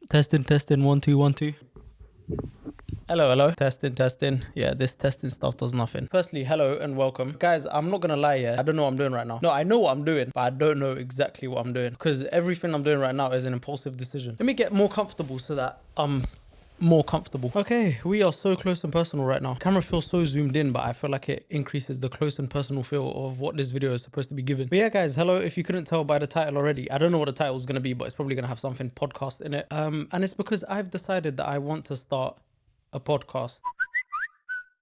Testing, 1 2 1 2. Hello, testing. Yeah, this testing stuff does nothing. Firstly, hello and welcome. Guys, I'm not gonna lie, yeah, I don't know what I'm doing right now. No, I know what I'm doing, but I don't know exactly what I'm doing because everything I'm doing right now is an impulsive decision. Let me get more comfortable so that I'm more comfortable. Okay, we are so close and personal right now. Camera feels so zoomed in, but I feel like it increases the close and personal feel of what this video is supposed to be given. But yeah, guys, hello. If you couldn't tell by the title already, I don't know what the title is gonna be, but it's probably gonna have something podcast in it. And it's because I've decided that I want to start a podcast.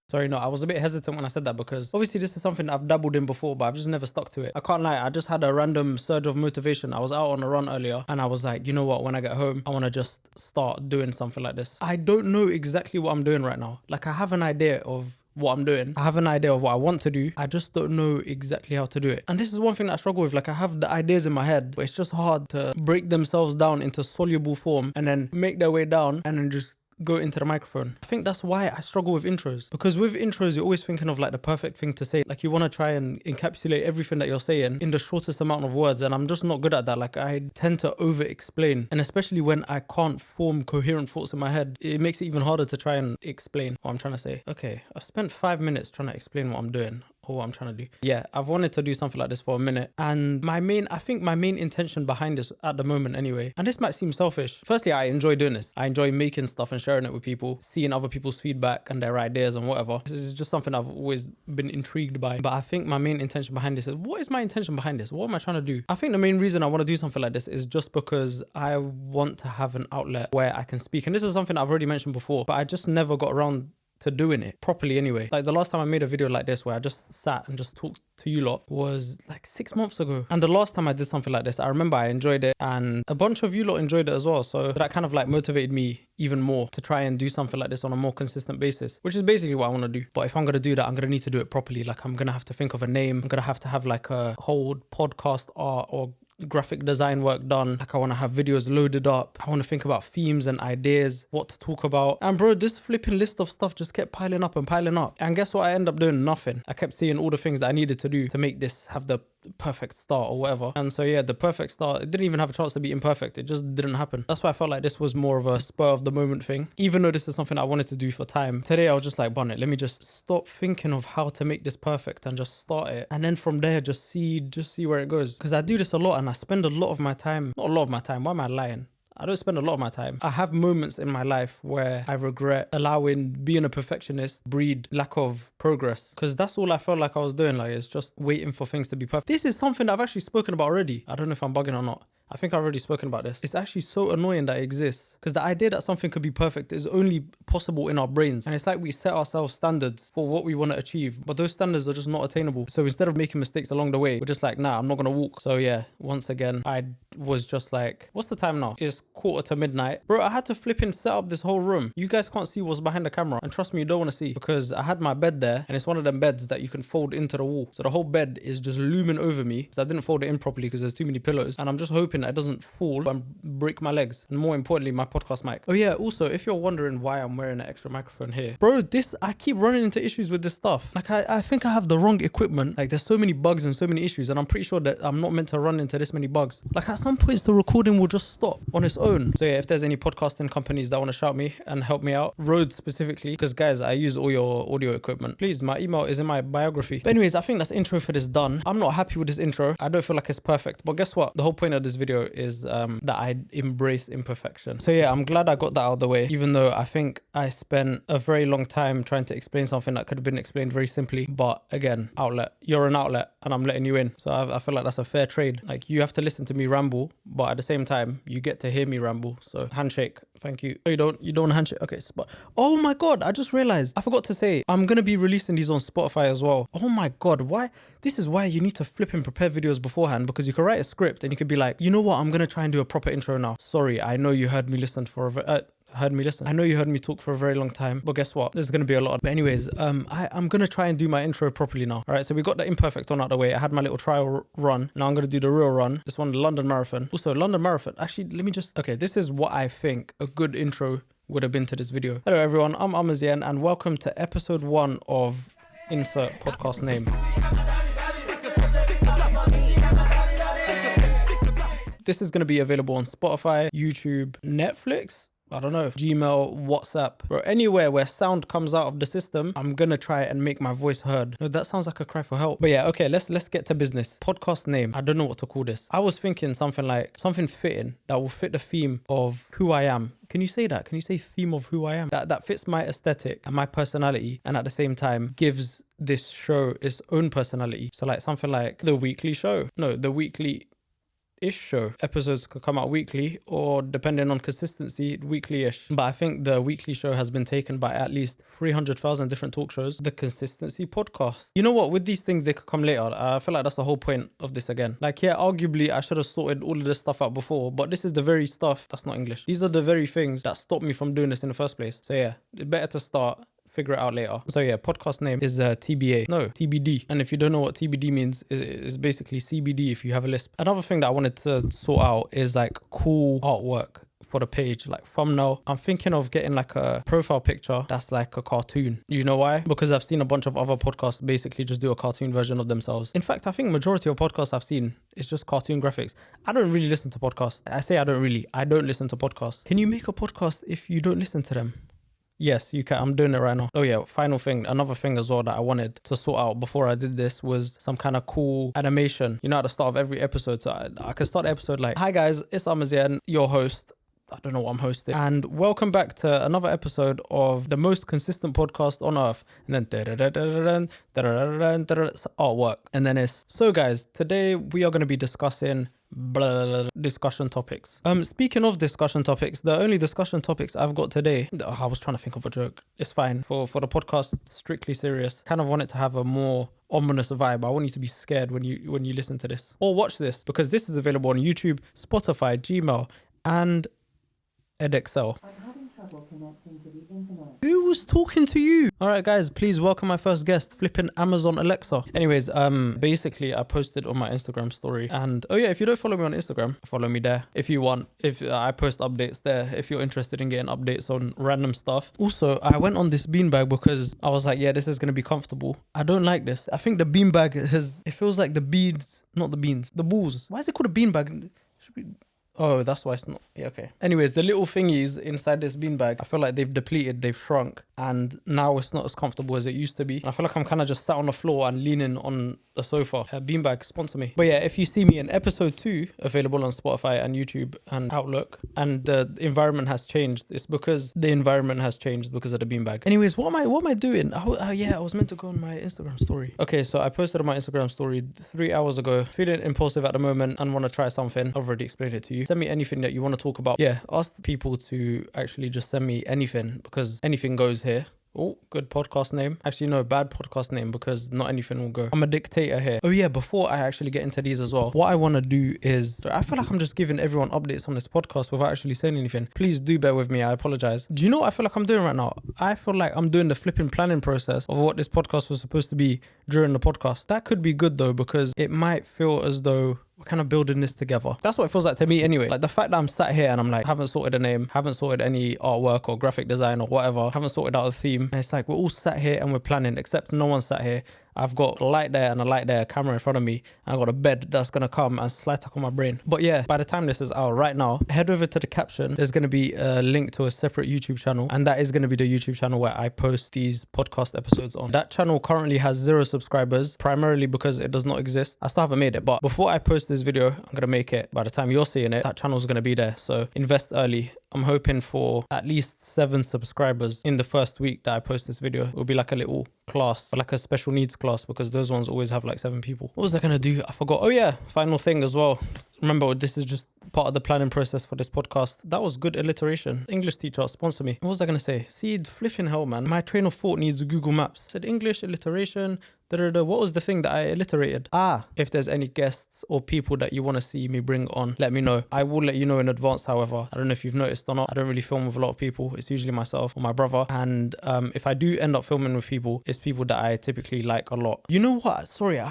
Sorry, no, I was a bit hesitant when I said that because obviously this is something I've dabbled in before, but I've just never stuck to it. I can't lie, I just had a random surge of motivation. I was out on a run earlier and I was like, you know what, when I get home, I want to just start doing something like this. I don't know exactly what I'm doing right now. Like I have an idea of what I'm doing. I have an idea of what I want to do. I just don't know exactly how to do it. And this is one thing that I struggle with. Like I have the ideas in my head, but it's just hard to break themselves down into soluble form and then make their way down and then just go into the microphone. I think that's why I struggle with intros, because with intros you're always thinking of like the perfect thing to say. Like you want to try and encapsulate everything that you're saying in the shortest amount of words, and I'm just not good at that. Like I tend to over explain, and especially when I can't form coherent thoughts in my head, it makes it even harder to try and explain what I'm trying to say. Okay, I've spent 5 minutes trying to explain what I'm doing or what I'm trying to do. Yeah, I've wanted to do something like this for a minute, and I think my main intention behind this at the moment anyway, and this might seem selfish. Firstly, I enjoy doing this. I enjoy making stuff and sharing it with people, seeing other people's feedback and their ideas and whatever. This is just something I've always been intrigued by. But I think my main intention behind this is, what is my intention behind this? What am I trying to do? I think the main reason I want to do something like this is just because I want to have an outlet where I can speak. And this is something I've already mentioned before, but I just never got around to doing it properly anyway. Like the last time I made a video like this where I just sat and just talked to you lot was like 6 months ago. And the last time I did something like this, I remember I enjoyed it and a bunch of you lot enjoyed it as well. So that kind of like motivated me even more to try and do something like this on a more consistent basis, which is basically what I want to do. But if I'm going to do that, I'm going to need to do it properly. Like I'm going to have to think of a name. I'm going to have like a whole podcast art or graphic design work done. Like I want to have videos loaded up. I want to think about themes and ideas, what to talk about. And bro, this flipping list of stuff just kept piling up. And guess what? I ended up doing nothing. I kept seeing all the things that I needed to do to make this have the perfect start or whatever. And so yeah, the perfect start, it didn't even have a chance to be imperfect. It just didn't happen. That's why I felt like this was more of a spur of the moment thing. Even though this is something I wanted to do for time. Today I was just like, Bonnet, let me just stop thinking of how to make this perfect and just start it. And then from there, just see where it goes. Because I do this a lot and I spend a lot of my time, not a lot of my time, why am I lying? I don't spend a lot of my time. I have moments in my life where I regret allowing being a perfectionist breed lack of progress, because that's all I felt like I was doing. Like it's just waiting for things to be perfect. This is something that I've actually spoken about already. I don't know if I'm bugging or not. I think I've already spoken about this. It's actually so annoying that it exists, because the idea that something could be perfect is only possible in our brains. And it's like we set ourselves standards for what we want to achieve, but those standards are just not attainable. So instead of making mistakes along the way, we're just like, nah, I'm not going to walk. So yeah, once again, I was just like, what's the time now? It's midnight. Bro, I had to flipping set up this whole room. You guys can't see what's behind the camera. And trust me, you don't want to see, because I had my bed there and it's one of them beds that you can fold into the wall. So the whole bed is just looming over me because I didn't fold it in properly because there's too many pillows. And I'm just hoping that it doesn't fall and break my legs. And more importantly, my podcast mic. Oh yeah, also, if you're wondering why I'm wearing an extra microphone here, bro, I keep running into issues with this stuff. Like I think I have the wrong equipment. Like there's so many bugs and so many issues, and I'm pretty sure that I'm not meant to run into this many bugs. Like at some points the recording will just stop on its own. So yeah, if there's any podcasting companies that want to shout me and help me out, Rode specifically, because guys, I use all your audio equipment. Please, my email is in my biography. But anyways, I think that's intro for this done. I'm not happy with this intro. I don't feel like it's perfect, but guess what? The whole point of this video is that I embrace imperfection. So yeah, I'm glad I got that out of the way, even though I think I spent a very long time trying to explain something that could have been explained very simply. But again, outlet. You're an outlet and I'm letting you in. So I feel like that's a fair trade. Like you have to listen to me ramble, but at the same time, you get to hear me ramble. So handshake. Thank you. You don't handshake. Okay, spot. Oh my God, I just realized. I forgot to say, I'm going to be releasing these on Spotify as well. Oh my God, why? This is why you need to flip and prepare videos beforehand, because you can write a script and you could be like, you know what? I'm going to try and do a proper intro now. Sorry, I know you heard me listen for I know you heard me talk for a very long time, but guess what? There's going to be a lot. But anyways, I'm going to try and do my intro properly now. All right, so we got the imperfect one out of the way. I had my little trial run. Now I'm going to do the real run. This one, the London Marathon. Also, London Marathon. Actually, okay, this is what I think a good intro would have been to this video. Hello, everyone. I'm Amazian, and welcome to episode 1 of Insert Podcast Name. This is going to be available on Spotify, YouTube, Netflix, I don't know, Gmail, WhatsApp, or anywhere where sound comes out of the system. I'm gonna try and make my voice heard. No, that sounds like a cry for help. But yeah, okay, let's get to business. Podcast name. I don't know what to call this. I was thinking something fitting that will fit the theme of who I am. Can you say that? Can you say theme of who I am? That fits my aesthetic and my personality, and at the same time gives this show its own personality. So like something like the weekly show. No, the weekly ish show. Episodes could come out weekly, or depending on consistency, weekly-ish. But I think the weekly show has been taken by at least 300,000 different talk shows. The consistency podcast. You know what? With these things, they could come later. I feel like that's the whole point of this again. Like, yeah, arguably, I should have sorted all of this stuff out before, but this is the very stuff, that's not English. These are the very things that stopped me from doing this in the first place. So yeah, it's better to start, figure it out later. So yeah, podcast name is TBD. And if you don't know what TBD means, it's basically CBD if you have a lisp. Another thing that I wanted to sort out is like cool artwork for the page, like thumbnail. I'm thinking of getting like a profile picture that's like a cartoon. You know why? Because I've seen a bunch of other podcasts basically just do a cartoon version of themselves. In fact, I think majority of podcasts I've seen is just cartoon graphics. I don't really listen to podcasts. I don't listen to podcasts. Can you make a podcast if you don't listen to them? Yes, you can. I'm doing it right now. Oh yeah, final thing. Another thing as well that I wanted to sort out before I did this was some kind of cool animation. You know, at the start of every episode. So I can start the episode like, hi guys, it's Amazian, your host. I don't know what I'm hosting. And welcome back to another episode of the most consistent podcast on earth. And then artwork. And then it's, so guys, today we are going to be discussing discussion topics. Speaking of discussion topics, the only discussion topics I've got today, I was trying to think of a joke. It's fine. For the podcast, strictly serious. Kind of want it to have a more ominous vibe. I want you to be scared when you listen to this or watch this, because this is available on YouTube, Spotify, Gmail, and edXL. I'm having trouble connecting to the internet. Who was talking to you? All right, guys, please welcome my first guest, flipping Amazon Alexa. Anyways, basically, I posted on my Instagram story, and oh yeah, if you don't follow me on Instagram, follow me there if you want. If I post updates there, if you're interested in getting updates on random stuff. Also, I went on this beanbag because I was like, yeah, this is gonna be comfortable. I don't like this. I think the beanbag it feels like the beads, not the beans, the balls. Why is it called a beanbag? It should be. Oh, that's why it's not. Yeah, okay. Anyways, the little thingies inside this beanbag, I feel like they've depleted, they've shrunk, and now it's not as comfortable as it used to be. I feel like I'm kind of just sat on the floor and leaning on the sofa. Beanbag, sponsor me. But yeah, if you see me in episode 2, available on Spotify and YouTube and Outlook, and the environment has changed, it's because the environment has changed because of the beanbag. Anyways, what am I doing? Yeah, I was meant to go on my Instagram story. Okay, so I posted on my Instagram story 3 hours ago. Feeling impulsive at the moment and want to try something. I've already explained it to you. Send me anything that you want to talk about. Yeah, ask people to actually just send me anything, because anything goes here. Oh, good podcast name. Actually, no, bad podcast name, because not anything will go. I'm a dictator here. Oh yeah, before I actually get into these as well, what I want to do is, I feel like I'm just giving everyone updates on this podcast without actually saying anything. Please do bear with me. I apologize. Do you know what I feel like I'm doing right now? I feel like I'm doing the flipping planning process of what this podcast was supposed to be during the podcast. That could be good though, because it might feel as though we're kind of building this together. That's what it feels like to me anyway. Like the fact that I'm sat here and I'm like, haven't sorted a name, haven't sorted any artwork or graphic design or whatever, haven't sorted out a theme. And it's like, we're all sat here and we're planning, except no one sat here. I've got a light there and a light there, a camera in front of me, and I've got a bed that's going to come and slide tuck on my brain. But yeah, by the time this is out right now, head over to the caption. There's going to be a link to a separate YouTube channel, and that is going to be the YouTube channel where I post these podcast episodes on. That channel currently has 0 subscribers, primarily because it does not exist. I still haven't made it, but before I post this video, I'm going to make it. By the time you're seeing it, that channel is going to be there. So invest early. I'm hoping for at least 7 subscribers in the first week that I post this video. It will be like a little class, like a special needs class, because those ones always have like 7 people. What was I gonna do? I forgot. Oh yeah, final thing as well. Remember, this is just part of the planning process for this podcast. That was good alliteration. English teacher, sponsor me. What was I gonna say? See, flipping hell, man. My train of thought needs Google Maps. I said English, alliteration, what was the thing that I alliterated? If there's any guests or people that you want to see me bring on, let me know. I will let you know in advance, however. I don't know if you've noticed or not. I don't really film with a lot of people. It's usually myself or my brother. And if I do end up filming with people, it's people that I typically like a lot. You know what? Sorry,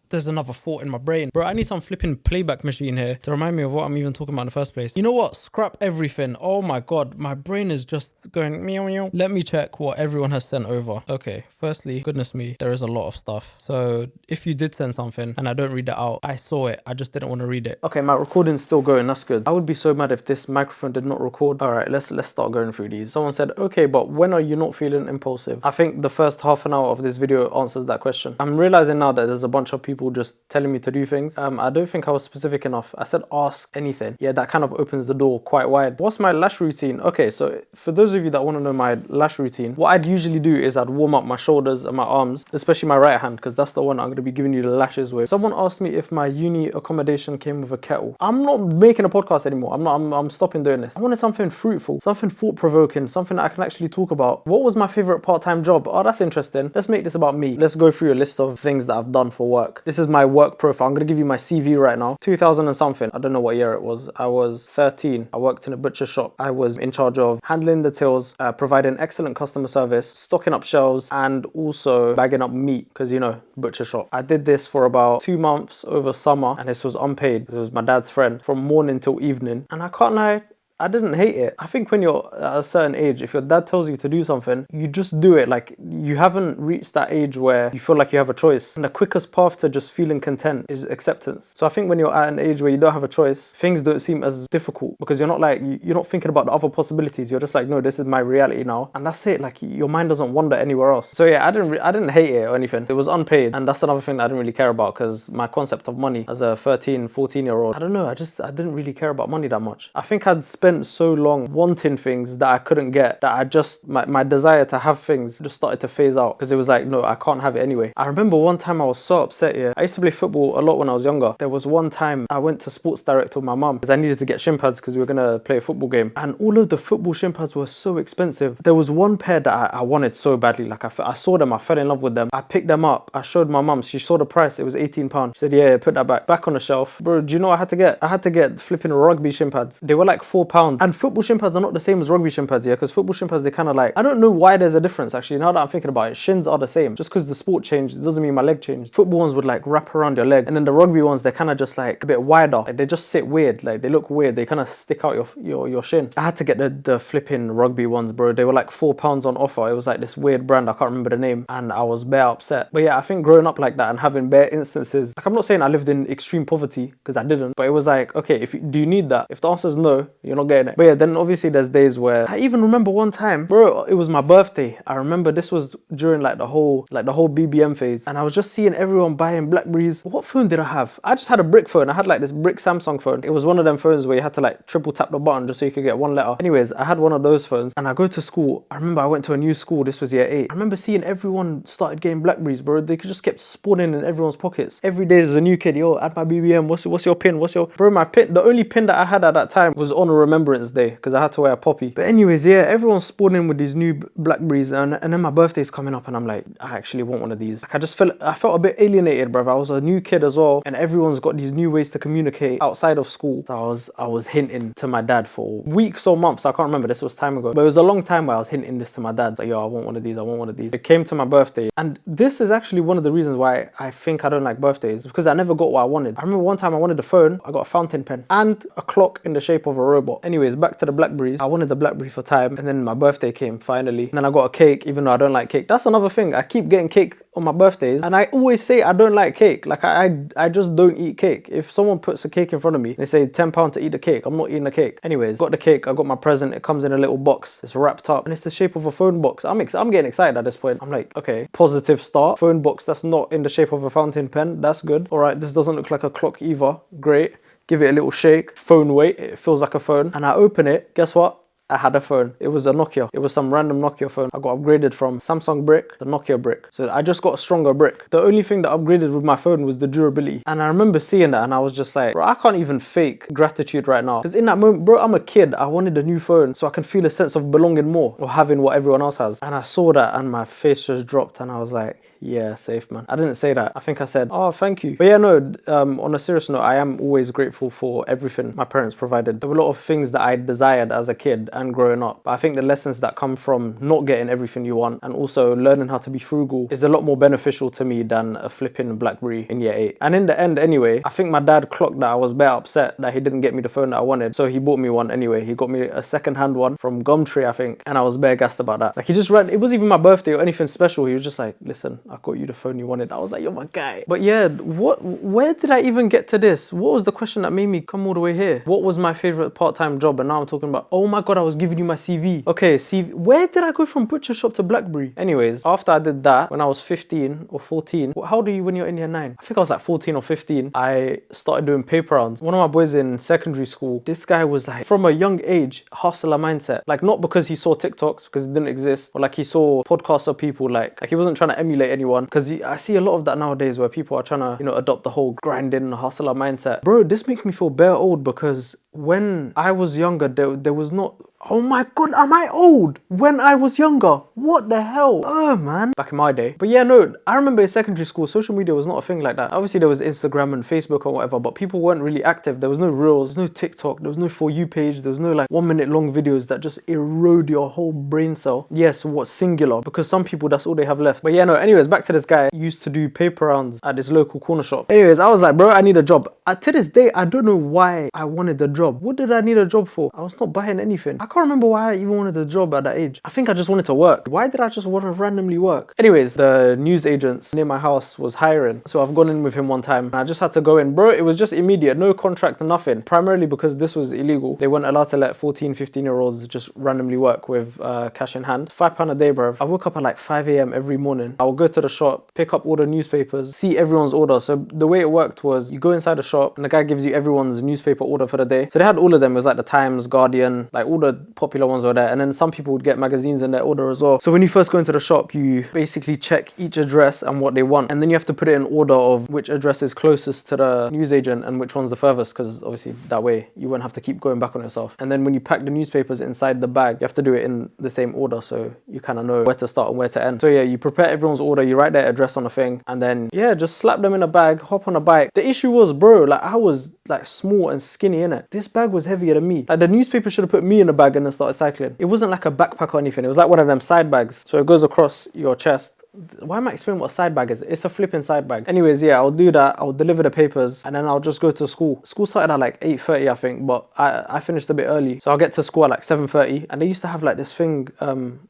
there's another thought in my brain. Bro, I need some flipping playback machine here. here to remind me of what I'm even talking about in the first place. You know what? Scrap everything. Oh my God. My brain is just going meow meow. Let me check what everyone has sent over. Okay. Firstly, goodness me, there is a lot of stuff. So if you did send something and I don't read it out, I saw it. I just didn't want to read it. Okay, my recording's still going. That's good. I would be so mad if this microphone did not record. All right, let's start going through these. Someone said, okay, but when are you not feeling impulsive? I think the first half an hour of this video answers that question. I'm realizing now that there's a bunch of people just telling me to do things. I don't think I was specific enough. I said ask anything. Yeah, that kind of opens the door quite wide. What's my lash routine? Okay, so for those of you that want to know my lash routine, what I'd usually do is I'd warm up my shoulders and my arms, especially my right hand, because that's the one I'm going to be giving you the lashes with. Someone asked me if my uni accommodation came with a kettle. I'm not making a podcast anymore. I'm stopping doing this. I wanted something fruitful, something thought-provoking, something that I can actually talk about. What was my favorite part-time job? Oh, that's interesting. Let's make this about me. Let's go through a list of things that I've done for work. This is my work profile. I'm going to give you my CV right now. 2000 and something. I don't know what year it was. I was 13. I worked in a butcher shop. I was in charge of handling the tills, providing excellent customer service, stocking up shelves, and also bagging up meat, because you know, butcher shop. I did this for about 2 months over summer, and this was unpaid. It was my dad's friend from morning till evening, and I can't lie, I didn't hate it. I think when you're at a certain age, if your dad tells you to do something, you just do it. Like, you haven't reached that age where you feel like you have a choice. And the quickest path to just feeling content is acceptance. So I think when you're at an age where you don't have a choice, things don't seem as difficult, because you're not like, you're not thinking about the other possibilities. You're just like, no, this is my reality now. And that's it. Like, your mind doesn't wander anywhere else. So yeah, I didn't hate it or anything. It was unpaid. And that's another thing that I didn't really care about, because my concept of money as a 13, 14-year-old, I don't know. I didn't really care about money that much. I think I'd spent so long wanting things that I couldn't get, that I just, my desire to have things just started to phase out, because it was like, no, I can't have it anyway. I remember one time I was so upset. Yeah, I used to play football a lot when I was younger. There was one time I went to Sports Direct with my mum because I needed to get shin pads because we were gonna play a football game, and all of the football shin pads were so expensive. There was one pair that I wanted so badly. Like, I saw them, I fell in love with them. I picked them up, I showed my mum, she saw the price, it was £18. She said, yeah, put that back on the shelf. Bro, do you know what I had to get? I had to get flipping rugby shin pads. They were like £4. And football shin pads are not the same as rugby shin pads, yeah, because football shin pads, they kind of like, I don't know why there's a difference actually. Now that I'm thinking about it, shins are the same. Just because the sport changed, it doesn't mean my leg changed. Football ones would like wrap around your leg, and then the rugby ones, they're kind of just like a bit wider. Like, they just sit weird, like they look weird, they kind of stick out your shin. I had to get the flipping rugby ones, bro. They were like £4 on offer. It was like this weird brand, I can't remember the name, and I was bare upset. But yeah, I think growing up like that and having bare instances, like, I'm not saying I lived in extreme poverty, because I didn't, but it was like, okay, do you need that? If the answer is no, you're not getting it. But yeah, then obviously there's days where I even remember one time, bro, it was my birthday. I remember this was during like the whole BBM phase, and I was just seeing everyone buying Blackberries. What phone did I have? I just had a brick phone. I had like this brick Samsung phone. It was one of them phones where you had to like triple tap the button just so you could get one letter. Anyways, I had one of those phones, and I go to school. I remember I went to a new school. This was year 8. I remember seeing everyone started getting Blackberries, bro. They just kept spawning in everyone's pockets. Every day there's a new kid. Yo, add my BBM. What's your pin? Bro, my pin, the only pin that I had at that time was on a Remembrance Day, because I had to wear a poppy. But anyways, yeah, everyone's spawning with these new Blackberries, and then my birthday's coming up, and I'm like, I actually want one of these. Like, I felt a bit alienated, bro. I was a new kid as well, and everyone's got these new ways to communicate outside of school. So I was hinting to my dad for weeks or months. I can't remember. This was time ago, but it was a long time where I was hinting this to my dad. Like, yo, I want one of these. I want one of these. It came to my birthday, and this is actually one of the reasons why I think I don't like birthdays, because I never got what I wanted. I remember one time I wanted a phone. I got a fountain pen and a clock in the shape of a robot. Anyways, back to the Blackberries. I wanted the Blackberry for time, and then my birthday came finally, and then I got a cake, even though I don't like cake. That's another thing. I keep getting cake on my birthdays, and I always say I don't like cake. Like, I just don't eat cake. If someone puts a cake in front of me and they say £10 to eat the cake, I'm not eating the cake. Anyways, got the cake, I got my present. It comes in a little box. It's wrapped up, and it's the shape of a phone box. I'm getting excited at this point. I'm like, okay, positive start. Phone box that's not in the shape of a fountain pen. That's good. All right, this doesn't look like a clock either. Great. Give it a little shake. Phone weight. It feels like a phone. And I open it. Guess what? I had a phone. It was a Nokia. It was some random Nokia phone. I got upgraded from Samsung brick to Nokia brick. So I just got a stronger brick. The only thing that upgraded with my phone was the durability. And I remember seeing that, and I was just like, bro, I can't even fake gratitude right now. Because in that moment, bro, I'm a kid. I wanted a new phone so I can feel a sense of belonging more, or having what everyone else has. And I saw that, and my face just dropped, and I was like, Yeah, safe, man. I didn't say that. I think I said, oh, thank you. But yeah, no, on a serious note, I am always grateful for everything my parents provided. There were a lot of things that I desired as a kid and growing up. But I think the lessons that come from not getting everything you want and also learning how to be frugal is a lot more beneficial to me than a flipping BlackBerry in year 8. And in the end, anyway, I think my dad clocked that I was bare upset that he didn't get me the phone that I wanted. So he bought me one anyway. He got me a second-hand one from Gumtree, I think. And I was bare gassed about that. Like, he just ran, it wasn't even my birthday or anything special. He was just like, listen, I got you the phone you wanted. I was like, you're my guy. But yeah, where did I even get to this? What was the question that made me come all the way here? What was my favorite part-time job? And now I'm talking about, oh my God, I was giving you my CV. Okay, CV. Where did I go from butcher shop to BlackBerry? Anyways, after I did that, when I was 15 or 14, how old are you when you're in year 9? I think I was like 14 or 15. I started doing paper rounds. One of my boys in secondary school, this guy was like, from a young age, hustler mindset. Like, not because he saw TikToks, because it didn't exist, or like he saw podcasts of people, like he wasn't trying to emulate anyone, because I see a lot of that nowadays where people are trying to, you know, adopt the whole grinding hustler mindset. Bro, this makes me feel bare old, because when I was younger, there was not... Oh my God, am I old? When I was younger, what the hell? Oh man, back in my day. But yeah, no, I remember in secondary school, social media was not a thing like that. Obviously there was Instagram and Facebook or whatever, but people weren't really active. There was no Reels, no TikTok, there was no For You page, there was no like 1 minute long videos that just erode your whole brain cell. Yes, what's singular, because some people, that's all they have left. But yeah, no, anyways, back to this guy. He used to do paper rounds at this local corner shop. Anyways, I was like, bro, I need a job. To this day, I don't know why I wanted the job. What did I need a job for? I was not buying anything. I can't remember why I even wanted a job at that age. I think I just wanted to work. Why did I just want to randomly work? Anyways, the news agents near my house was hiring. So I've gone in with him one time and I just had to go in. Bro, it was just immediate, no contract, nothing. Primarily because this was illegal. They weren't allowed to let 14, 15-year-olds just randomly work with cash in hand. £5 a day, bro. I woke up at like 5 a.m. every morning. I would go to the shop, pick up all the newspapers, see everyone's order. So the way it worked was you go inside the shop and the guy gives you everyone's newspaper order for the day. So they had all of them. It was like the Times, Guardian, like all the popular ones were there. And then some people would get magazines in their order as well. So when you first go into the shop, you basically check each address and what they want. And then you have to put it in order of which address is closest to the newsagent and which one's the furthest, because obviously that way you won't have to keep going back on yourself. And then when you pack the newspapers inside the bag, you have to do it in the same order so you kind of know where to start and where to end. So yeah, you prepare everyone's order, you write their address on the thing, and then yeah, just slap them in a bag, hop on a bike. The issue was, bro, like I was like small and skinny in it. This bag was heavier than me. Like the newspaper should have put me in a bag and then started cycling. It wasn't like a backpack or anything. It was like one of them side bags. So it goes across your chest. Why am I explaining what a side bag is? It's a flipping side bag. Anyways, yeah, I'll do that. I'll deliver the papers and then I'll just go to school. School started at like 8:30, I think, but I finished a bit early. So I'll get to school at like 7:30 and they used to have like this thing,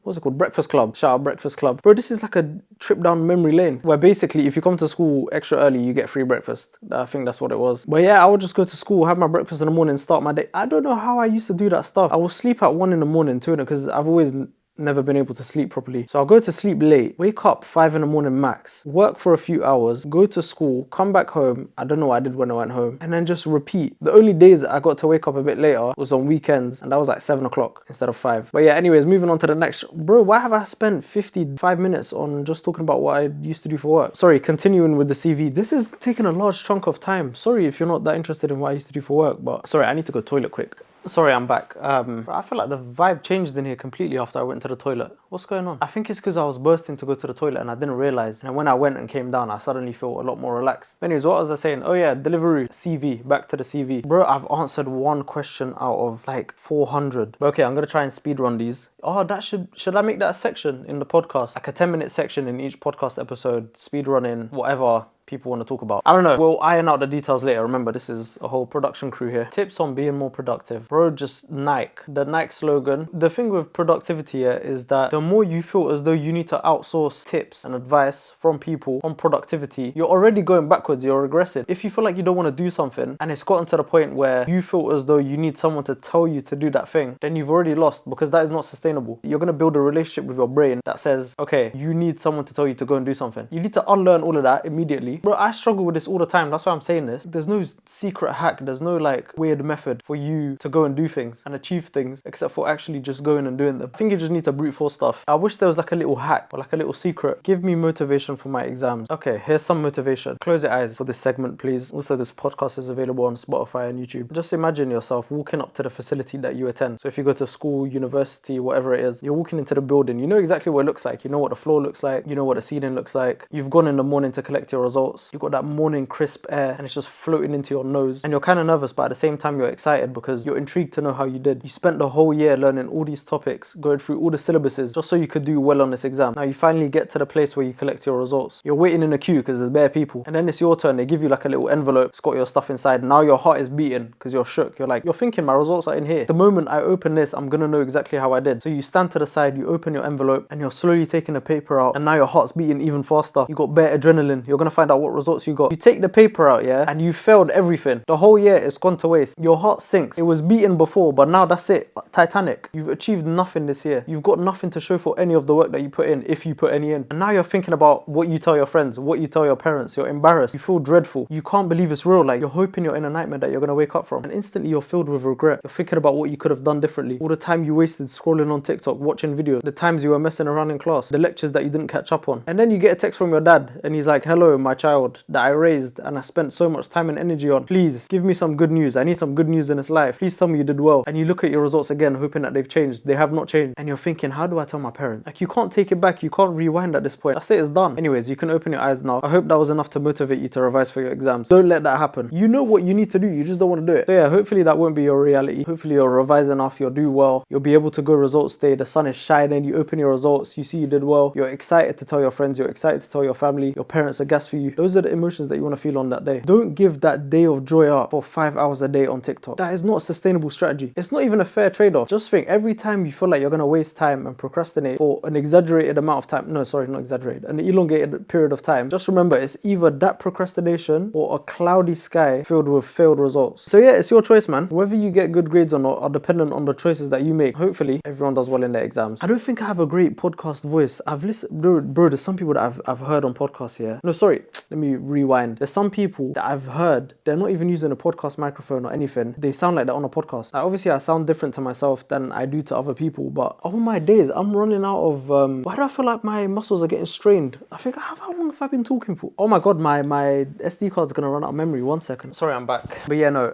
what's it called? Breakfast Club. Shout out Breakfast Club. Bro, this is like a trip down memory lane where basically if you come to school extra early, you get free breakfast. I think that's what it was. But yeah, I would just go to school, have my breakfast in the morning, start my day. I don't know how I used to do that stuff. I will sleep at 1 in the morning too, because I've always never been able to sleep properly. So I'll go to sleep late, wake up 5 in the morning max, work for a few hours, go to school, come back home. I don't know what I did when I went home, and then just repeat. The only days that I got to wake up a bit later was on weekends, and that was like 7 o'clock instead of 5. But yeah, anyways, moving on to the next. Bro, why have I spent 55 minutes on just talking about what I used to do for work? Sorry, continuing with the CV. This is taking a large chunk of time. Sorry if you're not that interested in what I used to do for work, but sorry, I need to go toilet quick. Sorry, I'm back. I feel like the vibe changed in here completely after I went to the toilet. What's going on? I think it's because I was bursting to go to the toilet and I didn't realize. And when I went and came down, I suddenly felt a lot more relaxed. Anyways, what was I saying? Oh yeah, delivery, CV, back to the CV. Bro, I've answered one question out of like 400. But okay, I'm gonna try and speed run these. Oh, that should I make that a section in the podcast? Like a 10-minute section in each podcast episode, speed running, whatever people want to talk about. I don't know. We'll iron out the details later. Remember, this is a whole production crew here. Tips on being more productive. Bro, just Nike. The Nike slogan. The thing with productivity here is that the more you feel as though you need to outsource tips and advice from people on productivity, you're already going backwards. You're regressing. If you feel like you don't want to do something and it's gotten to the point where you feel as though you need someone to tell you to do that thing, then you've already lost, because that is not sustainable. You're going to build a relationship with your brain that says, okay, you need someone to tell you to go and do something. You need to unlearn all of that immediately me. Bro, I struggle with this all the time. That's why I'm saying this. There's no secret hack. There's no like weird method for you to go and do things and achieve things except for actually just going and doing them. I think you just need to brute force stuff. I wish there was like a little hack or like a little secret. Give me motivation for my exams. Okay, here's some motivation. Close your eyes for this segment, please. Also, this podcast is available on Spotify and YouTube. Just imagine yourself walking up to the facility that you attend. So if you go to school, university, whatever it is, you're walking into the building. You know exactly what it looks like. You know what the floor looks like. You know what the ceiling looks like. You've gone in the morning to collect your results. You've got that morning crisp air and it's just floating into your nose. And you're kind of nervous, but at the same time, you're excited because you're intrigued to know how you did. You spent the whole year learning all these topics, going through all the syllabuses just so you could do well on this exam. Now you finally get to the place where you collect your results. You're waiting in a queue because there's bare people. And then it's your turn. They give you like a little envelope. It's got your stuff inside. Now your heart is beating because you're shook. You're thinking my results are in here. The moment I open this, I'm going to know exactly how I did. So you stand to the side, you open your envelope and you're slowly taking the paper out. And now your heart's beating even faster. You got bare adrenaline. You're going to find out what results you got. You take the paper out, yeah, and you failed everything. The whole year is gone to waste. Your heart sinks. It was beaten before, but now that's it. Titanic. You've achieved nothing this year. You've got nothing to show for any of the work that you put in, if you put any in. And now you're thinking about what you tell your friends, what you tell your parents. You're embarrassed. You feel dreadful. You can't believe it's real. Like you're hoping you're in a nightmare that you're going to wake up from. And instantly you're filled with regret. You're thinking about what you could have done differently. All the time you wasted scrolling on TikTok, watching videos, the times you were messing around in class, the lectures that you didn't catch up on. And then you get a text from your dad and he's like, hello, my child that I raised and I spent so much time and energy on. Please give me some good news. I need some good news in this life. Please tell me you did well. And you look at your results again, hoping that they've changed. They have not changed. And you're thinking, how do I tell my parents? Like you can't take it back. You can't rewind at this point. That's it, it's done. Anyways, you can open your eyes now. I hope that was enough to motivate you to revise for your exams. Don't let that happen. You know what you need to do. You just don't want to do it. So yeah, hopefully that won't be your reality. Hopefully you'll revise enough. You'll do well. You'll be able to go results day. The sun is shining. You open your results. You see you did well. You're excited to tell your friends. You're excited to tell your family. Your parents are gassed for you. Those are the emotions that you want to feel on that day. Don't give that day of joy up for 5 hours a day on TikTok. That is not a sustainable strategy. It's not even a fair trade-off. Just think, every time you feel like you're going to waste time and procrastinate for an exaggerated amount of time, no, sorry, not exaggerated, an elongated period of time, just remember it's either that procrastination or a cloudy sky filled with failed results. So yeah, it's your choice, man. Whether you get good grades or not are dependent on the choices that you make. Hopefully everyone does well in their exams. I don't think I have a great podcast voice. I've listened, bro, there's some people that I've heard on podcasts here. No, sorry, let me rewind. There's some people that I've heard, they're not even using a podcast microphone or anything. They sound like they're on a podcast. Like, obviously I sound different to myself than I do to other people, but all my days I'm running out of why do I feel like my muscles are getting strained? I think how long have I been talking for? Oh my god, my SD card's gonna run out of memory. 1 second. Sorry, I'm back. But yeah, no,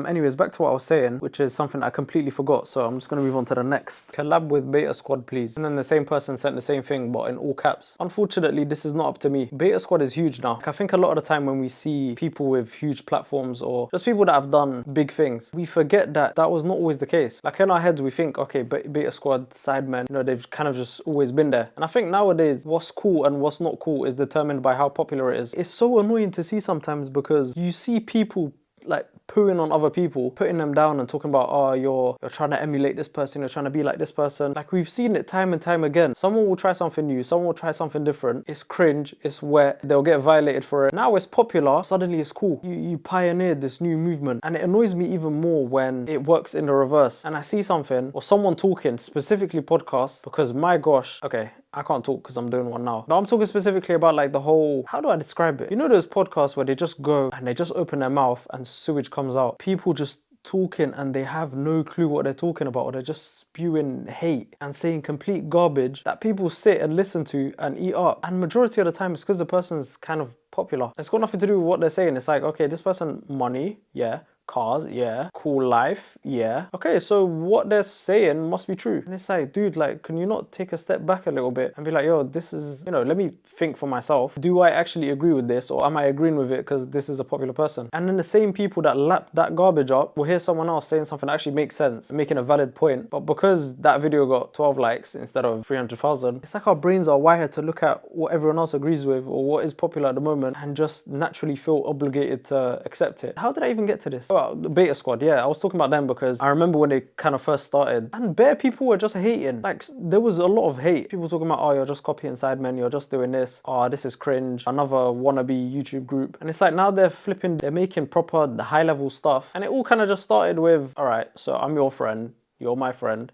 anyways, back to what I was saying, which is something I completely forgot, so I'm just gonna move on to the next. Collab with Beta Squad, please. And then the same person sent the same thing, but in all caps. Unfortunately, this is not up to me. Beta Squad is huge now. Like, I think a lot of the time when we see people with huge platforms or just people that have done big things, we forget that that was not always the case. Like in our heads, we think, okay, Beta Squad, Sidemen, you know, they've kind of just always been there. And I think nowadays, what's cool and what's not cool is determined by how popular it is. It's so annoying to see sometimes because you see people like pooing on other people, putting them down and talking about, oh, you're trying to emulate this person, you're trying to be like this person. Like, we've seen it time and time again. Someone will try something new, someone will try something different. It's cringe, it's wet, they'll get violated for it. Now it's popular, suddenly it's cool. You pioneered this new movement. And it annoys me even more when it works in the reverse. And I see something, or someone talking, specifically podcasts, because my gosh, okay, I can't talk because I'm doing one now. But I'm talking specifically about like the whole, how do I describe it? You know those podcasts where they just go and they just open their mouth and sewage comes out. People just talking and they have no clue what they're talking about, or they're just spewing hate and saying complete garbage that people sit and listen to and eat up. And majority of the time it's because the person's kind of popular. It's got nothing to do with what they're saying. It's like, okay, this person, money, yeah. Cars, yeah. Cool life, yeah. Okay, so what they're saying must be true. And it's like, dude, like, can you not take a step back a little bit and be like, yo, this is, you know, let me think for myself. Do I actually agree with this, or am I agreeing with it because this is a popular person? And then the same people that lap that garbage up will hear someone else saying something that actually makes sense, making a valid point. But because that video got 12 likes instead of 300,000, it's like our brains are wired to look at what everyone else agrees with or what is popular at the moment and just naturally feel obligated to accept it. How did I even get to this? Well, the Beta Squad, yeah, I was talking about them because I remember when they kind of first started and bare people were just hating. Like, there was a lot of hate. People talking about, oh, you're just copying Sidemen, you're just doing this, oh, this is cringe, another wannabe YouTube group. And it's like now they're flipping, they're making proper the high level stuff, and it all kind of just started with, all right, so I'm your friend, you're my friend,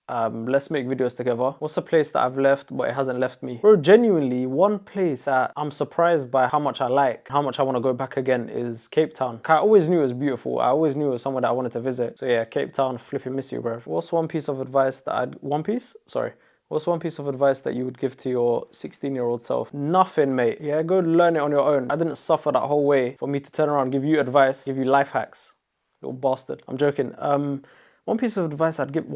Let's make videos together. What's a place that I've left but it hasn't left me? Bro, genuinely, one place that I'm surprised by how much I like, how much I want to go back again is Cape Town. I always knew it was beautiful. I always knew it was somewhere that I wanted to visit. So yeah, Cape Town, flipping miss you, bro. What's one piece of advice that What's one piece of advice that you would give to your 16-year-old self? Nothing, mate. Yeah, go learn it on your own. I didn't suffer that whole way for me to turn around, give you advice, give you life hacks. Little bastard. I'm joking. One piece of advice I'd give,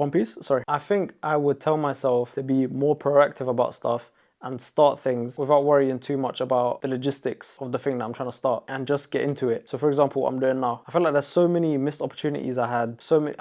I think I would tell myself to be more proactive about stuff and start things without worrying too much about the logistics of the thing that I'm trying to start and just get into it. So for example, what I'm doing now, I feel like there's so many missed opportunities I had, so many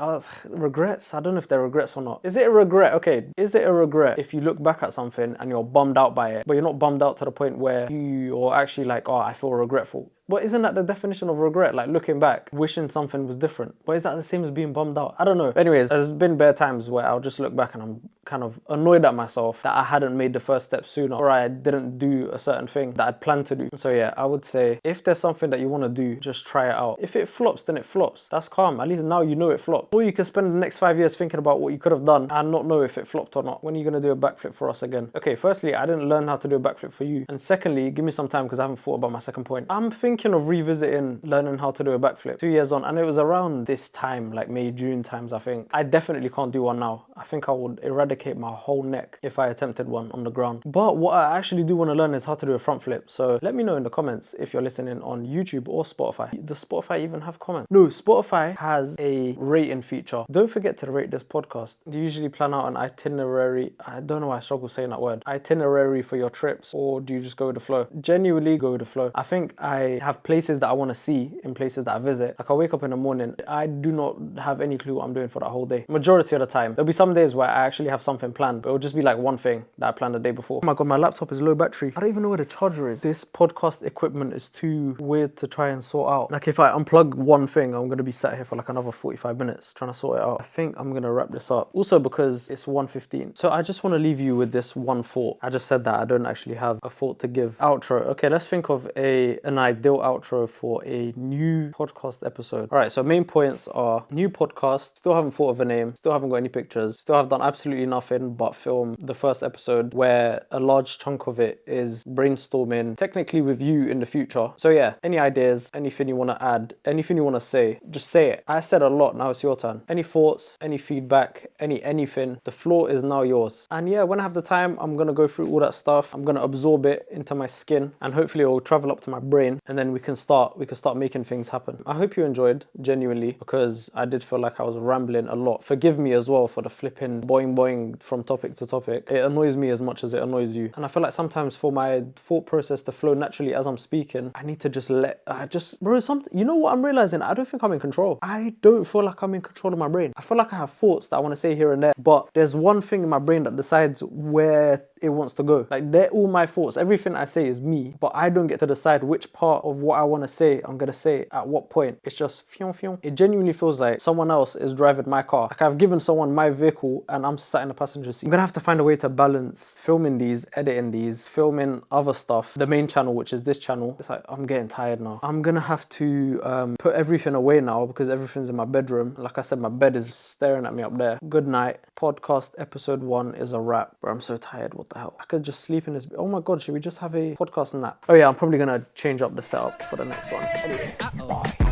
regrets. I don't know if they're regrets or not. Is it a regret? Okay, is it a regret if you look back at something and you're bummed out by it, but you're not bummed out to the point where you're actually like, oh, I feel regretful? But isn't that the definition of regret? Like looking back, wishing something was different. But is that the same as being bummed out? I don't know. Anyways, there's been bare times where I'll just look back and I'm kind of annoyed at myself that I hadn't made the first step sooner, or I didn't do a certain thing that I'd planned to do. So yeah, I would say if there's something that you want to do, just try it out. If it flops, then it flops. That's calm. At least now you know it flopped. Or you can spend the next 5 years thinking about what you could have done and not know if it flopped or not. When are you going to do a backflip for us again? Okay, firstly, I didn't learn how to do a backflip for you. And secondly, give me some time because I haven't thought about my second point. I'm thinking of revisiting learning how to do a backflip 2 years on, and it was around this time, like May, June times, I think. I definitely can't do one now. I think I would eradicate my whole neck if I attempted one on the ground. But what I actually do want to learn is how to do a front flip. So let me know in the comments if you're listening on YouTube or Spotify. Does Spotify even have comments? No, Spotify has a rating feature. Don't forget to rate this podcast. Do you usually plan out an itinerary? I don't know why I struggle saying that word. Itinerary for your trips, or do you just go with the flow? Genuinely go with the flow. I think I have places that I want to see in places that I visit. Like I wake up in the morning, I do not have any clue what I'm doing for that whole day. Majority of the time. There'll be some days where I actually have something planned, but it'll just be like one thing that I planned the day before. Oh my god, my laptop is low battery. I don't even know where the charger is. This podcast equipment is too weird to try and sort out. Like if I unplug one thing, I'm going to be sat here for like another 45 minutes trying to sort it out. I think I'm going to wrap this up. Also because it's 1:15. So I just want to leave you with this one thought. I just said that I don't actually have a thought to give. Outro. Okay, let's think of an ideal outro for a new podcast episode. All right, so main points are new podcast, still haven't thought of a name, still haven't got any pictures, still have done absolutely nothing but film the first episode where a large chunk of it is brainstorming technically with you in the future. So yeah, any ideas, anything you want to add, anything you want to say, just say it. I said a lot, now it's your turn. Any thoughts, any feedback, anything, the floor is now yours. And yeah, when I have the time, I'm going to go through all that stuff. I'm going to absorb it into my skin and hopefully it will travel up to my brain and then we can start making things happen. I hope you enjoyed, genuinely, because I did feel like I was rambling a lot. Forgive me as well for the flipping boing from topic to topic. It annoys me as much as it annoys you. And I feel like sometimes for my thought process to flow naturally as I'm speaking, I need to you know what I'm realizing? I don't think I'm in control. I don't feel like I'm in control of my brain. I feel like I have thoughts that I want to say here and there, but there's one thing in my brain that decides where it wants to go. Like they're all my thoughts. Everything I say is me, but I don't get to decide which part of what I want to say I'm going to say at what point. It's just fion fion. It genuinely feels like someone else is driving my car. Like I've given someone my vehicle and I'm sat in the passenger seat. I'm going to have to find a way to balance filming these, editing these, filming other stuff, the main channel, which is this channel. It's like, I'm getting tired now. I'm going to have to put everything away now because everything's in my bedroom. Like I said, my bed is staring at me up there. Good night. Podcast episode 1 is a wrap. Bro, I'm so tired. What the hell? I could just sleep in this. Oh my god, should we just have a podcast on that? Oh yeah, I'm probably going to change up the setup for the next one. Anyways.